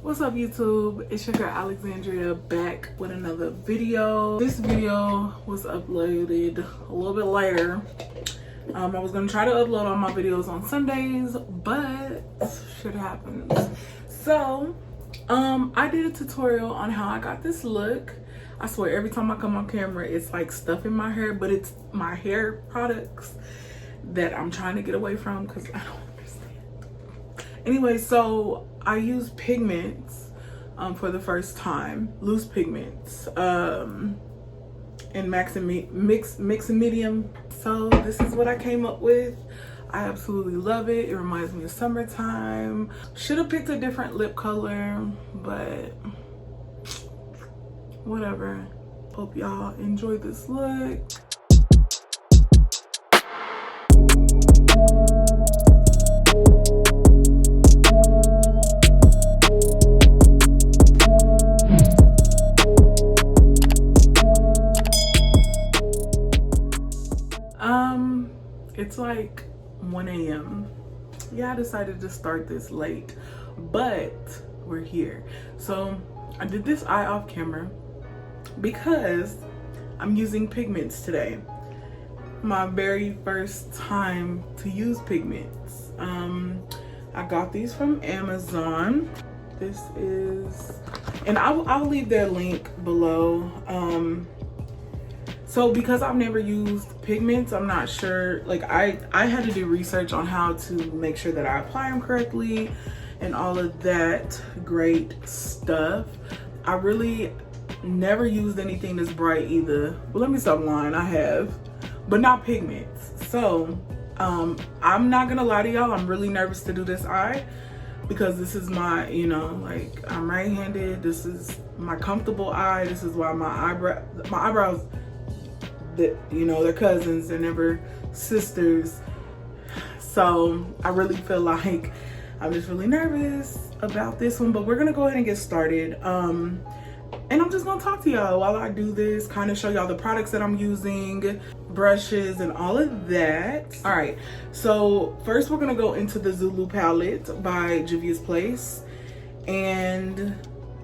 What's up YouTube? It's your girl Alexandria back with another video. This video was uploaded a little bit later. I was gonna try to upload all my videos on Sundays, but shit happens. So I did a tutorial on how I got this look. I swear every time I come on camera it's like stuff in my hair, but it's my hair products that I'm trying to get away from because I don't understand. Anyway, so I used pigments for the first time, loose pigments, in mix and medium. So this is what I came up with. I absolutely love it. It reminds me of summertime. Should have picked a different lip color, but whatever. Hope y'all enjoy this look. It's like 1 a.m. Yeah, I decided to start this late, but we're here. So I did this eye off camera because I'm using pigments today. My very first time to use pigments. I got these from Amazon. This is, and I'll leave their link below. So because I've never used pigments, I'm not sure, like I had to do research on how to make sure that I apply them correctly and all of that great stuff. I really never used anything this bright either. Well, let me stop lying, I have, but not pigments. So I'm not gonna lie to y'all, I'm really nervous to do this eye because this is my, you know, like I'm right-handed. This is my comfortable eye. This is why my eyebrows, that, you know, they're cousins, they're never sisters. So I really feel like I'm just really nervous about this one, but we're gonna go ahead and get started. And I'm just gonna talk to y'all while I do this, kind of show y'all the products that I'm using, brushes and all of that. All right, so first we're gonna go into the Zulu palette by Juvia's Place, and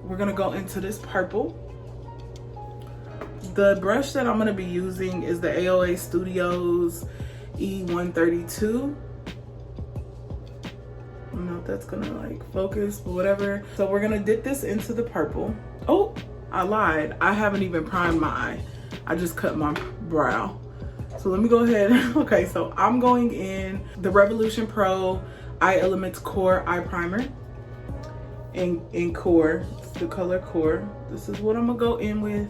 we're gonna go into this purple. The brush that I'm going to be using is the AOA Studios E132. I don't know if that's going to like focus, but whatever. So we're going to dip this into the purple. Oh, I lied. I haven't even primed my eye. I just cut my brow. So let me go ahead. Okay, so I'm going in the Revolution Pro Eye Elements Core Eye Primer. In Core, it's the color Core. This is what I'm going to go in with.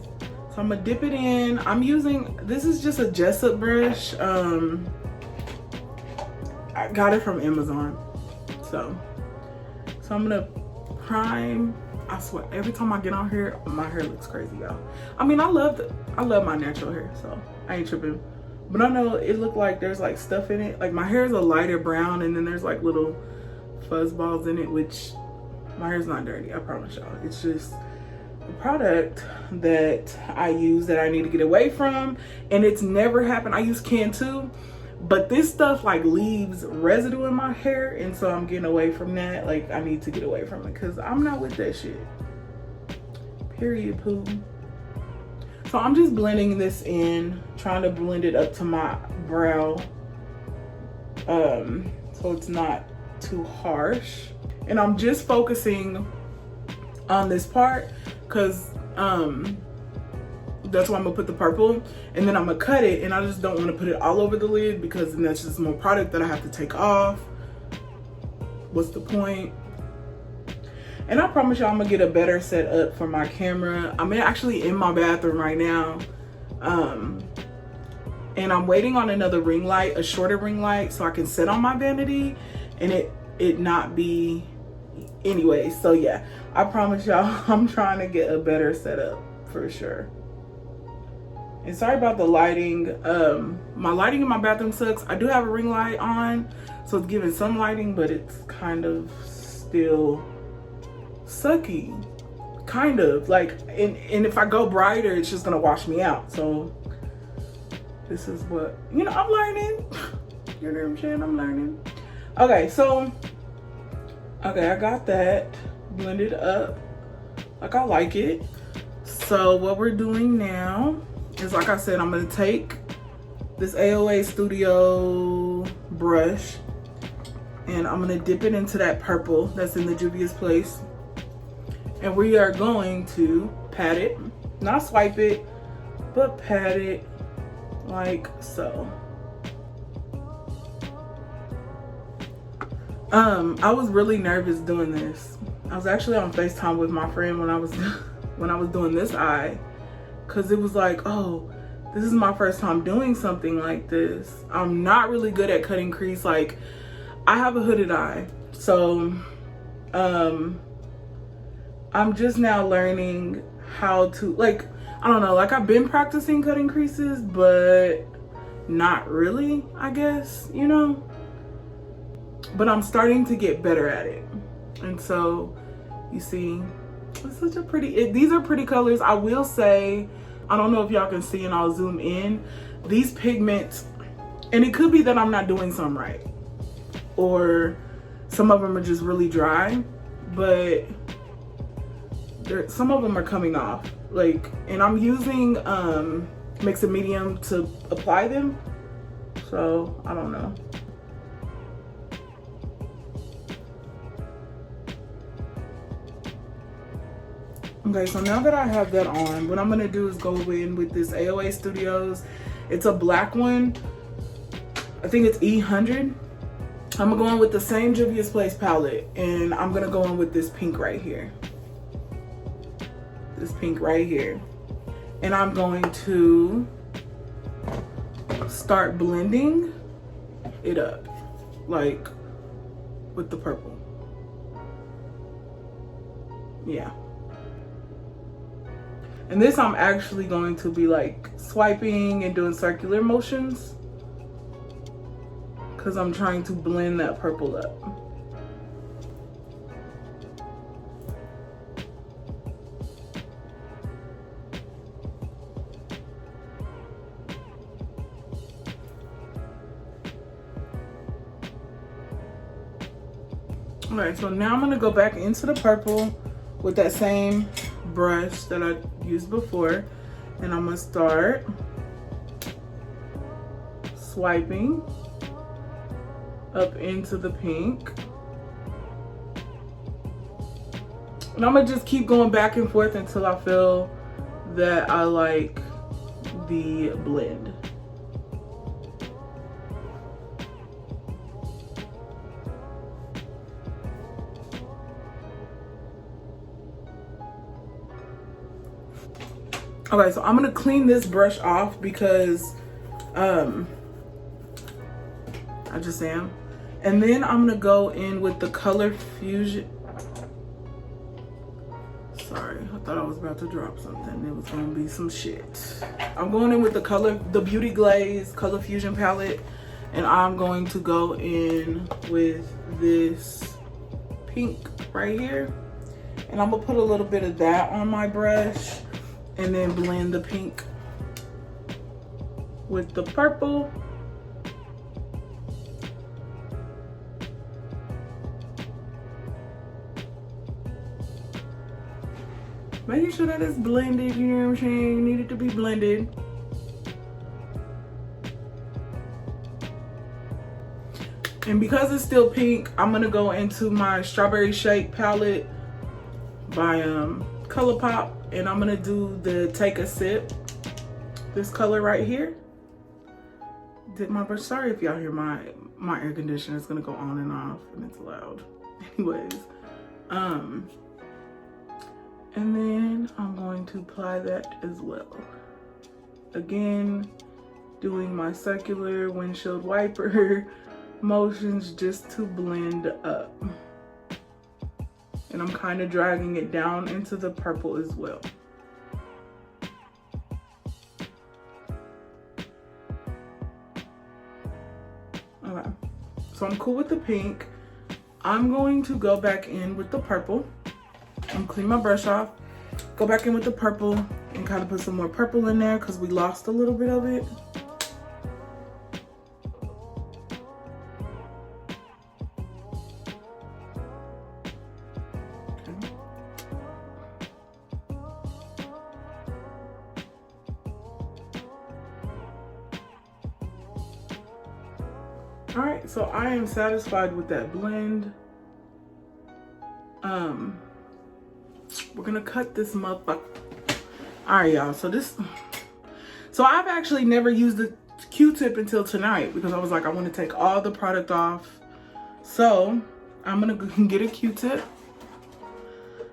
So I'm gonna dip it in. I'm using, this is just a Jessup brush. I got it from Amazon. So I'm gonna prime. I swear, every time I get on here, my hair looks crazy, y'all. I mean, I love my natural hair, so I ain't tripping. But I know it looked like there's like stuff in it. Like my hair is a lighter brown, and then there's like little fuzz balls in it, which my hair's not dirty, I promise y'all. It's just the product that I use that I need to get away from, and it's never happened. I use Cantu, but this stuff like leaves residue in my hair, and so I'm getting away from that. Like I need to get away from it because I'm not with that shit. Period, poo. So I'm just blending this in, trying to blend it up to my brow, so it's not too harsh. And I'm just focusing on this part because that's why I'm gonna put the purple, and then I'm gonna cut it, and I just don't want to put it all over the lid because then that's just more product that I have to take off. What's the point? And I promise y'all I'm gonna get a better setup for my camera. I'm actually in my bathroom right now, and I'm waiting on another ring light, a shorter ring light, so I can sit on my vanity and it not be. Anyway, so yeah, I promise y'all I'm trying to get a better setup for sure. And sorry about the lighting. My lighting in my bathroom sucks. I do have a ring light on, so it's giving some lighting, but it's kind of still sucky. Kind of like, and if I go brighter, it's just gonna wash me out. So this is what, you know, I'm learning. You know what I'm saying? I'm learning. Okay, so okay, I got that. blended up like I like it. So what we're doing now is, like I said, I'm gonna take this AOA Studio brush and I'm gonna dip it into that purple that's in the Juvia's Place. And we are going to pat it, not swipe it, but pat it like so. I was really nervous doing this. I was actually on FaceTime with my friend when I was doing this eye, because it was like, oh, this is my first time doing something like this. I'm not really good at cutting crease. Like, I have a hooded eye, so I'm just now learning how to, like, I don't know, like I've been practicing cutting creases, but not really, I guess, you know, but I'm starting to get better at it. And so you see, it's such a pretty, these are pretty colors. I will say, I don't know if y'all can see, and I'll zoom in, these pigments, and it could be that I'm not doing some right, or some of them are just really dry, but some of them are coming off, like, and I'm using mix and medium to apply them, so I don't know. Okay, so now that I have that on, what I'm gonna do is go in with this AOA Studios. It's a black one. I think it's E100. I'm gonna go in with the same Juvia's Place palette, and I'm gonna go in with this pink right here. This pink right here. And I'm going to start blending it up, like with the purple. Yeah. And this I'm actually going to be like swiping and doing circular motions, because I'm trying to blend that purple up. All right, so now I'm gonna go back into the purple with that same brush that I used before, and I'm gonna start swiping up into the pink, and I'm gonna just keep going back and forth until I feel that I like the blend. Okay, so I'm gonna clean this brush off because I just am. And then I'm gonna go in with the Color Fusion. Sorry, I thought I was about to drop something. It was gonna be some shit. I'm going in with the Beauty Glaze Color Fusion palette, and I'm going to go in with this pink right here. And I'm gonna put a little bit of that on my brush, and then blend the pink with the purple. Making sure that it's blended, you know what I'm saying? Need it to be blended. And because it's still pink, I'm gonna go into my Strawberry Shake palette by ColourPop, and I'm gonna do the Take a Sip, this color right here. Did my brush, sorry if y'all hear my air conditioner, it's gonna go on and off and it's loud. Anyways, and then I'm going to apply that as well. Again, doing my circular windshield wiper motions just to blend up. And I'm kind of dragging it down into the purple as well. Okay, so I'm cool with the pink. I'm going to go back in with the purple. I'm clean my brush off, go back in with the purple, and kind of put some more purple in there because we lost a little bit of it. Okay. All right, so I am satisfied with that blend. We're gonna cut this motherfucker. All right, y'all, so I've actually never used the Q-tip until tonight because I was like, I want to take all the product off. So I'm gonna get a Q-tip.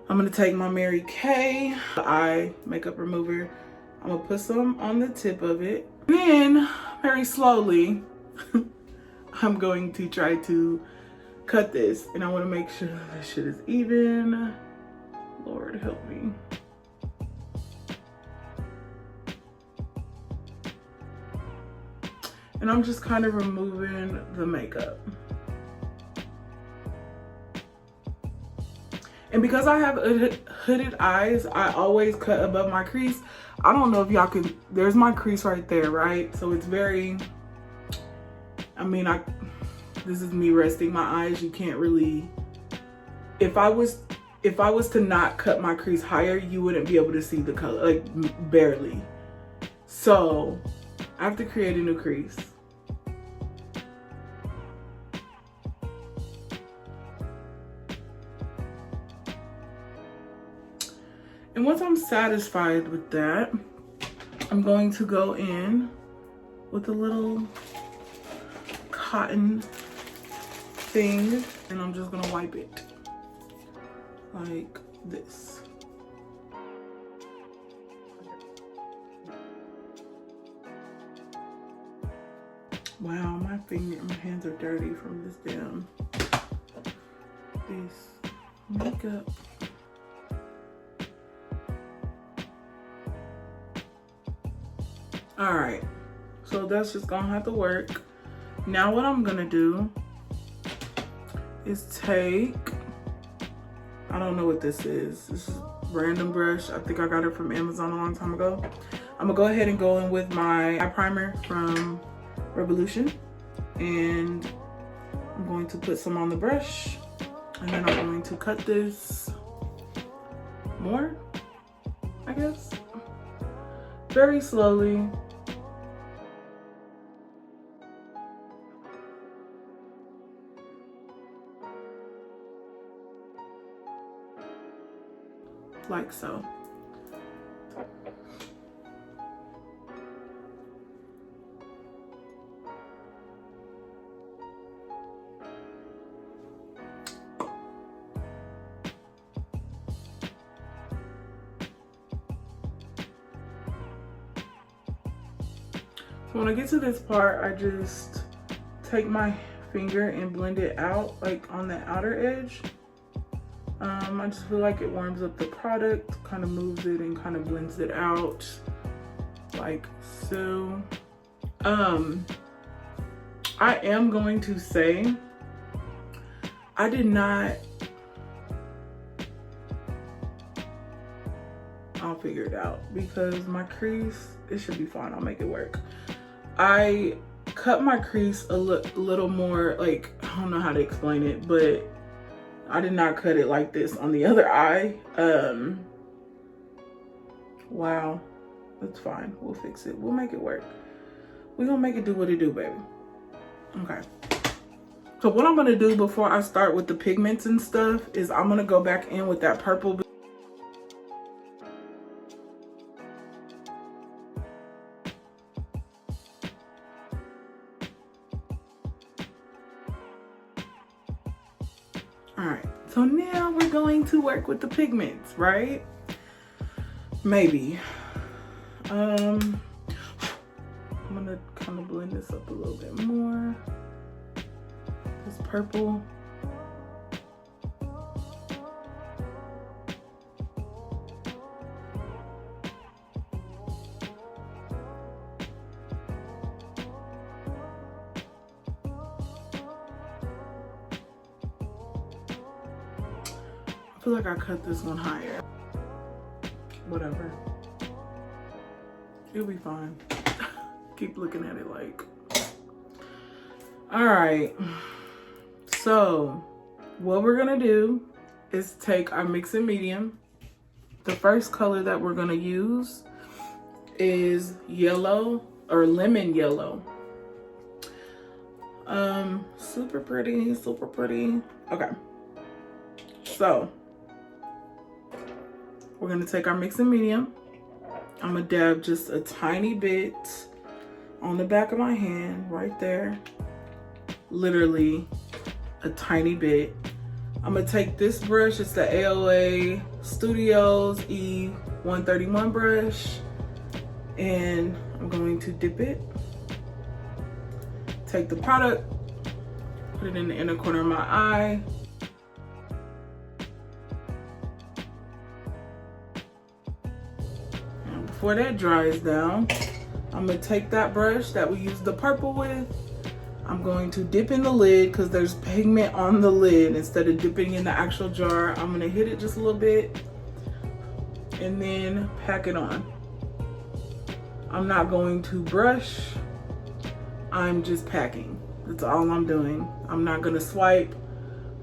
I'm gonna take my Mary Kay eye makeup remover. I'm gonna put some on the tip of it. Then, very slowly, I'm going to try to cut this. And I wanna make sure this shit is even. Lord help me. And I'm just kind of removing the makeup. And because I have hooded eyes, I always cut above my crease. I don't know if y'all can, there's my crease right there, right? So it's very, I mean, this is me resting my eyes. You can't really, if I was to not cut my crease higher, you wouldn't be able to see the color, like barely. So I have to create a new crease. And once I'm satisfied with that, I'm going to go in with a little cotton thing and I'm just gonna wipe it like this. Wow, my hands are dirty from this makeup. All right, so that's just gonna have to work. Now what I'm gonna do is take, I don't know what this is. This is a random brush. I think I got it from Amazon a long time ago. I'm gonna go ahead and go in with my eye primer from Revolution. And I'm going to put some on the brush. And then I'm going to cut this more, I guess. Very slowly. Like so. So when I get to this part, I just take my finger and blend it out, like on the outer edge. I just feel like it warms up the product, kind of moves it and kind of blends it out like so. I am going to say I did not, I'll figure it out because my crease, it should be fine. I'll make it work. I cut my crease a little more, like, I don't know how to explain it, but I did not cut it like this on the other eye. Wow, that's fine. We'll fix it. We'll make it work. We're gonna make it do what it do, baby. Okay. So what I'm gonna do before I start with the pigments and stuff is I'm gonna go back in with that purple. All right, so now we're going to work with the pigments, right? Maybe. I'm gonna kind of blend this up a little bit more. This purple. I feel like I cut this one higher. Whatever. It'll be fine. Keep looking at it like. All right. So what we're gonna do is take our mix and medium. The first color that we're gonna use is yellow or lemon yellow. Super pretty, super pretty. Okay, so we're gonna take our mixing medium. I'm gonna dab just a tiny bit on the back of my hand right there, literally a tiny bit. I'm gonna take this brush, it's the AOA Studios E131 brush, and I'm going to dip it. Take the product, put it in the inner corner of my eye. And before that dries down, I'm gonna take that brush that we used the purple with. I'm going to dip in the lid because there's pigment on the lid. Instead of dipping in the actual jar, I'm gonna hit it just a little bit and then pack it on. I'm not going to brush, I'm just packing. That's all I'm doing. I'm not gonna swipe,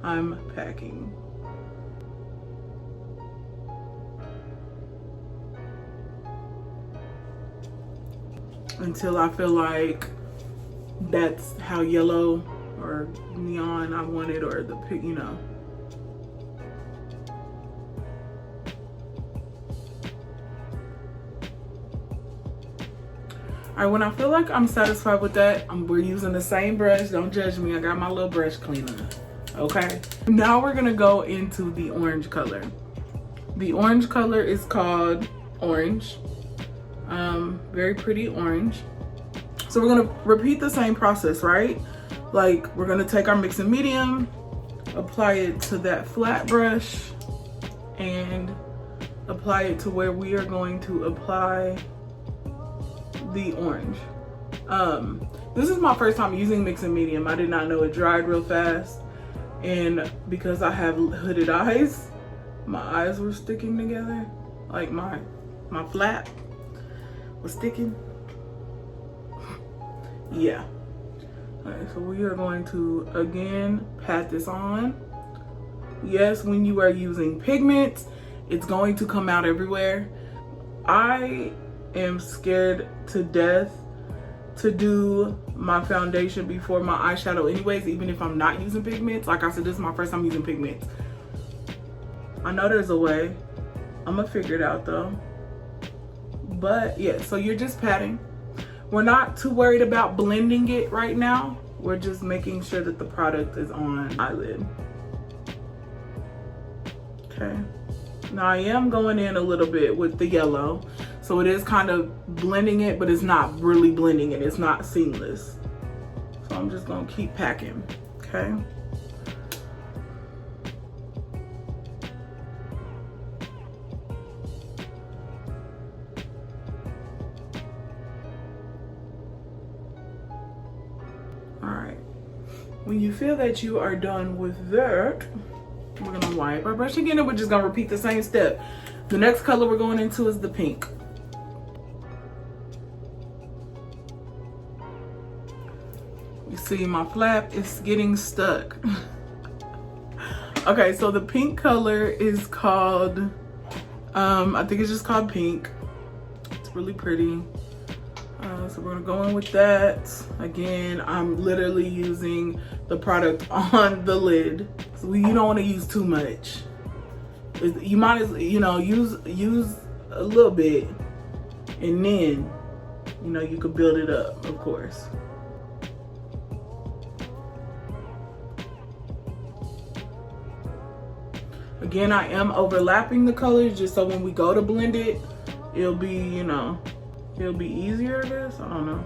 I'm packing. Until I feel like that's how yellow or neon I want it, or the pig, you know. All right, when I feel like I'm satisfied with that, we're using the same brush. Don't judge me, I got my little brush cleaner, okay? Now we're gonna go into the orange color. The orange color is called Orange. Very pretty orange. So we're gonna repeat the same process, right? Like, we're gonna take our mixing medium, apply it to that flat brush, and apply it to where we are going to apply the orange. This is my first time using mixing medium. I did not know it dried real fast, and because I have hooded eyes, my eyes were sticking together. Like my flap was sticking. Yeah. Alright, so we are going to again pat this on. Yes, when you are using pigments, it's going to come out everywhere. I am scared to death to do my foundation before my eyeshadow anyways, even if I'm not using pigments. Like I said, this is my first time using pigments. I know there's a way. I'm gonna figure it out though. But yeah, so you're just patting. We're not too worried about blending it right now. We're just making sure that the product is on eyelid. Okay. Now I am going in a little bit with the yellow. So it is kind of blending it, but it's not really blending it. It's not seamless. So I'm just gonna keep packing, okay? All right. When you feel that you are done with that, we're gonna wipe our brush again, and we're just gonna repeat the same step. The next color we're going into is the pink. You see my flap is getting stuck. Okay, so the pink color is called, I think it's just called Pink. It's really pretty. So we're gonna go in with that. Again, I'm literally using the product on the lid. So you don't wanna use too much. You might as, you know, use a little bit, and then, you know, you could build it up, of course. Again, I am overlapping the colors just so when we go to blend it, it'll be, you know, it'll be easier, I guess. I don't know.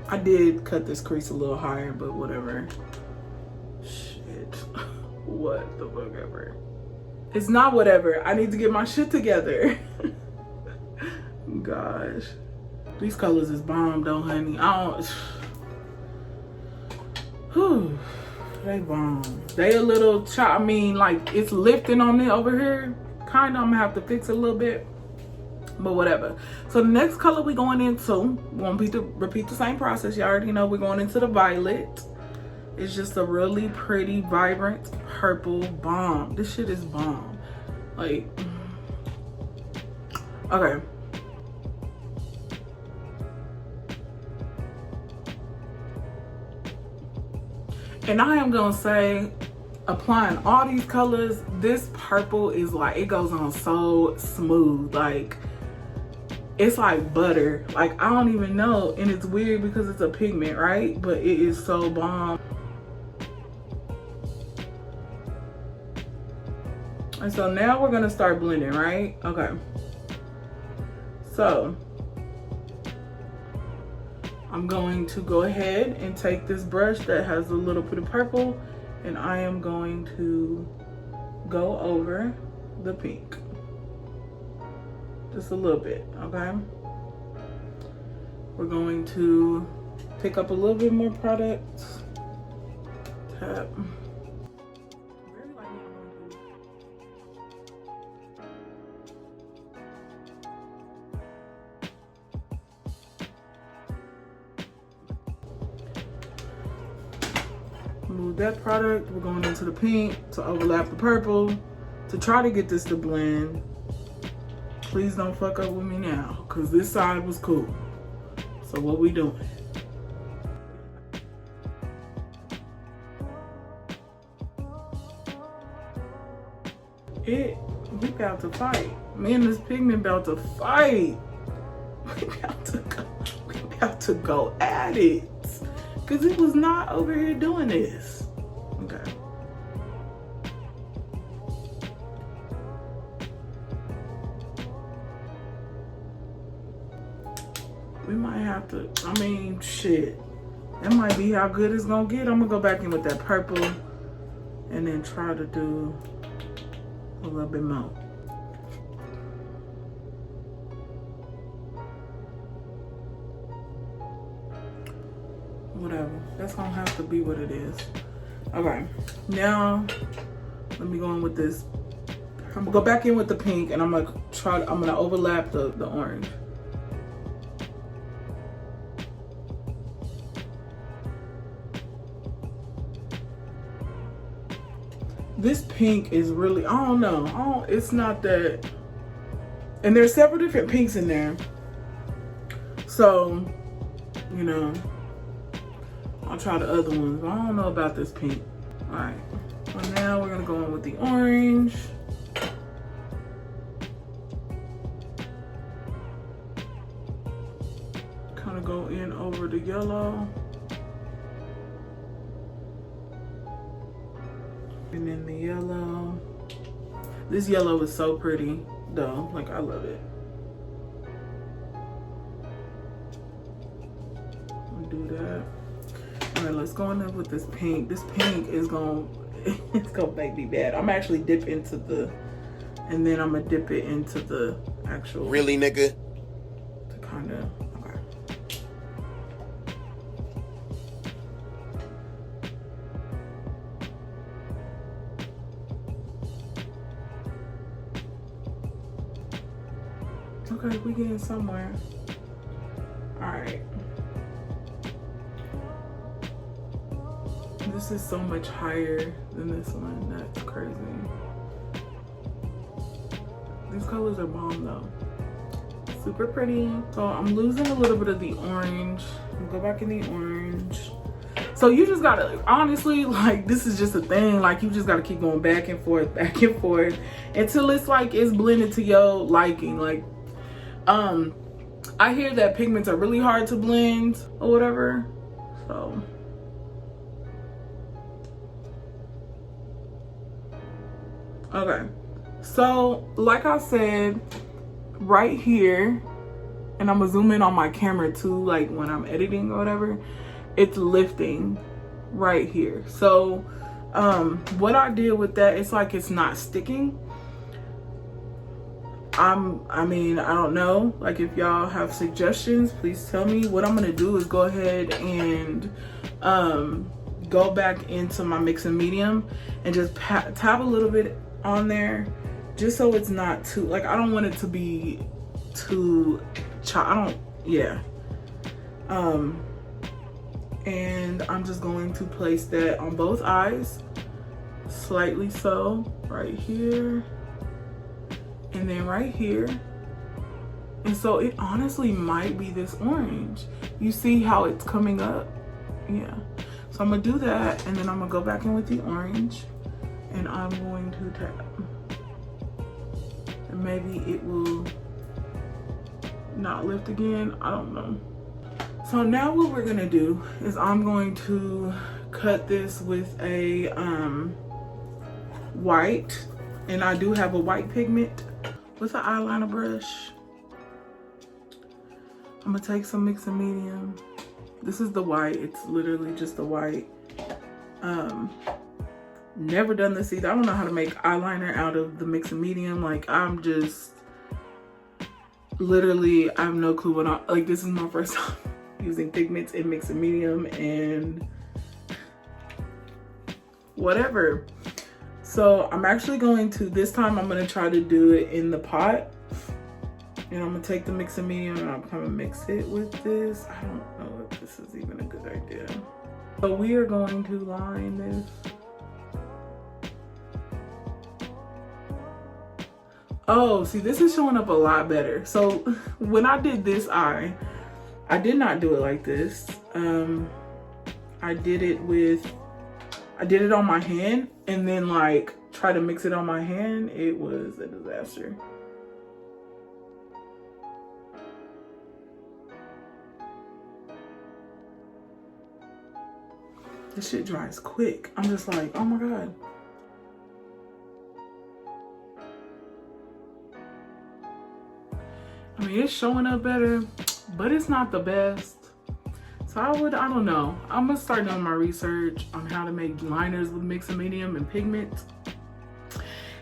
I did cut this crease a little higher, but whatever. Shit. What the fuck ever. It's not whatever. I need to get my shit together. Gosh. These colors is bomb though, honey. I don't... Whew. They bomb. They a little I mean, like, it's lifting on me over here. Kinda, I'm gonna have to fix it a little bit. But whatever. So the next color we going into, we won't repeat the same process. You already know we're going into the violet. It's just a really pretty, vibrant purple bomb. This shit is bomb. Like, okay. And I am gonna say, applying all these colors, this purple is like, it goes on so smooth. Like, it's like butter. Like, I don't even know. And it's weird because it's a pigment, right? But it is so bomb. And so now we're gonna start blending, right? Okay. So I'm going to go ahead and take this brush that has a little bit of purple, and I am going to go over the pink. Just a little bit, okay? We're going to pick up a little bit more product. Tap. Move that product. We're going into the pink to overlap the purple to try to get this to blend. Please don't fuck up with me now, because this side was cool. So what we doing? We about to fight. Me and this pigment about to fight. We about to go at it. Because it was not over here doing this. Okay. We might have to, I mean, shit. That might be how good it's gonna get. I'm gonna go back in with that purple and then try to do a little bit more. Whatever, that's gonna have to be what it is. Okay, now let me go in with this. I'm gonna go back in with the pink, and I'm gonna overlap the orange. This pink is really, I don't know, it's not that, and there's several different pinks in there, so you know, I'll try the other ones, but I don't know about this pink. All right, so now we're gonna go in with the orange. Kind of go in over the yellow. And then the yellow. This yellow is so pretty though, like I love it. I'll do that. All right, let's go in there with this pink. This pink is it's gonna make me bad. I'm actually dip into the, and then I'm gonna dip it into the actual. Really, nigga? To kind of, okay. Okay, we getting somewhere. All right. This is so much higher than this one. That's crazy. These colors are bomb though. Super pretty. So I'm losing a little bit of the orange. I'll go back in the orange. So you just gotta, honestly, like, this is just a thing. Like, you just gotta keep going back and forth until it's like it's blended to your liking. Like, I hear that pigments are really hard to blend or whatever. So okay, so like I said, right here, and I'm gonna zoom in on my camera too, like when I'm editing or whatever, it's lifting right here. So what I did with that, it's like it's not sticking. I mean, I don't know, like if y'all have suggestions, please tell me. What I'm gonna do is go ahead and go back into my mixing medium and just tap a little bit on there, just so it's not too, like, I don't want it to be too and I'm just going to place that on both eyes, slightly so, right here, and then right here. And so it honestly might be this orange. You see how it's coming up? Yeah. So I'm gonna do that, and then I'm gonna go back in with the orange, and I'm going to tap. And maybe it will not lift again, I don't know. So now what we're gonna do is I'm going to cut this with a white, and I do have a white pigment with an eyeliner brush. I'm gonna take some mix and medium. This is the white, it's literally just the white. Never done this either. I don't know how to make eyeliner out of the mix and medium. Like, I'm just literally, I have no clue what I, like, this is my first time using pigments in mix and medium and whatever. So I'm actually going to, this time I'm gonna try to do it in the pot. And I'm gonna take the mix and medium and I'm gonna mix it with this. I don't know if this is even a good idea. So we are going to line this. Oh, see, this is showing up a lot better. So when I did this eye, I did not do it like this. I did it on my hand and then like try to mix it on my hand. It was a disaster. This shit dries quick. I'm just like, oh my God. I mean, it's showing up better, but it's not the best. So I don't know. I'm gonna start doing my research on how to make liners with mix and medium and pigments.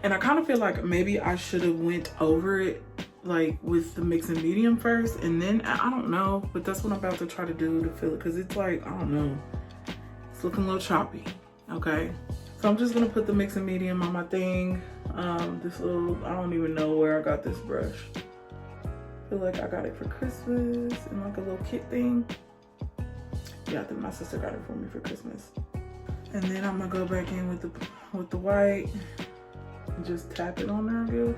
And I kind of feel like maybe I should have went over it like with the mix and medium first, and then I don't know, but that's what I'm about to try to do to fill it, because it's like, I don't know, it's looking a little choppy. Okay, so I'm just gonna put the mix and medium on my thing. This little, I don't even know where I got this brush. I feel like I got it for Christmas and like a little kit thing. Yeah, I think my sister got it for me for Christmas. And then I'm gonna go back in with the white and just tap it on there, I guess.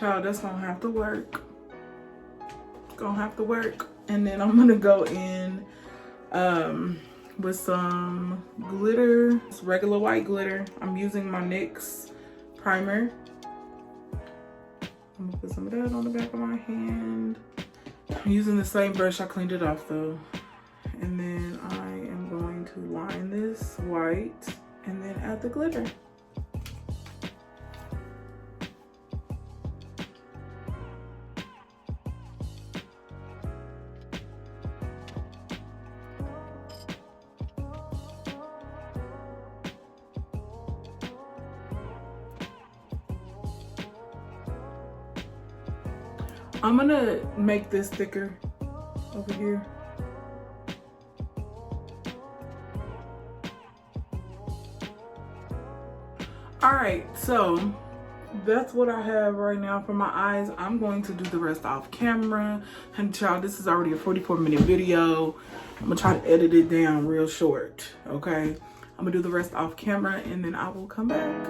Child, that's gonna have to work. It's gonna have to work. And then I'm gonna go in with some glitter. It's regular white glitter. I'm using my NYX primer. I'm gonna put some of that on the back of my hand. I'm using the same brush. I cleaned it off though. And then I am going to line this white and then add the glitter. I'm gonna make this thicker over here. All right, so that's what I have right now for my eyes. I'm going to do the rest off camera. And child, this is already a 44-minute video. I'm gonna try to edit it down real short, okay? I'm gonna do the rest off camera and then I will come back.